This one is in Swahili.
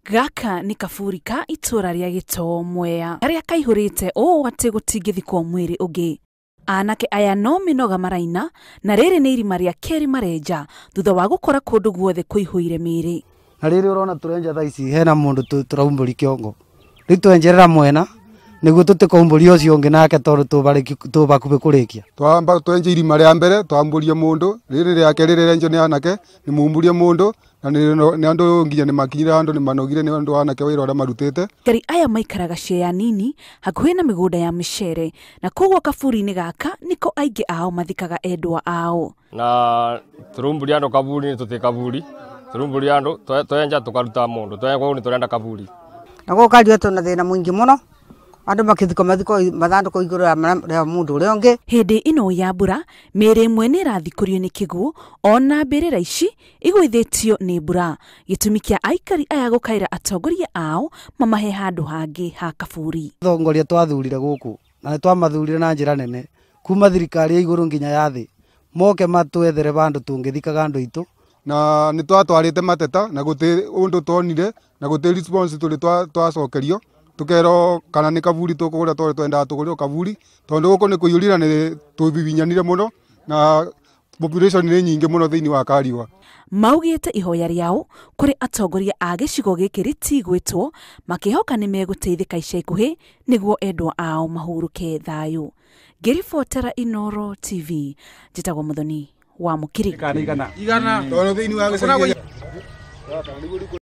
Gaka ni kaburi ka itura ria Gitoo Mwea karia kaihurite o ati gutingithikwo mwiri ugi. Anake aya no minoga maraina na riri ni irima ria keri marenja thutha wa gukora kundu guothe kuihuire miri. Na riri urona turenja thaici hena mundu turaumburi kiongo. Ritwenjerera mwena niguo tutikumburi ucio ungi nake tondu tubakube kurikia. Twamba twenje irima ria mbere twamburia mundu riri ria keri rirenjo ni anake ni mumburia mundu na ni andu nginya ni makinyira andu ni manogire ni andu anake wira ora marutete. Kari aya maikaraga cia nini hakuhi na migunda ya micere na koguo kaburi-ini gaka niko aingi ao mathikaga endwa ao. Na turumburia andu kaburi ni tutikaburi turumburia andu twenja tukaruta mundu twego ni turenda kaburi. Na gukario tuna thina mwingi muno andu makithiko mathanduku iguru ya mundu uria ungi. Hindi ino ya mbura miri imwe ni irathikurio ni kiguo ona mbirira ici igwithitio ni mbura gitumi kia aikari aya gukaira atongoria ao mamahe handu hangi ha kaburi. Thongoria twathurire guku na twamathurire na njira nene kuma thirikari ya iguru nginya ya thi moke matwethere bandu tungithikaga andu itu na ni twatwarite mateta na guti undu tonire na guti response tuli twacokerio tukero kana ni kaburi tukugura twenda tugure kaburi tondu guko ni kuyurira ni tubibinyanire muno na population ni nyingi muno thiini wa Kariwa. Maugite ihoya riao kuri atongoria a gicigo giki ritigwitwo makihoka ni meguteithika ica ikuhi niguo endwa ao mahuruke thayu. Ngiribotera Inooro TV njitagwo Muthoni wa Mukiri. Igana tondu thiini wa gicagi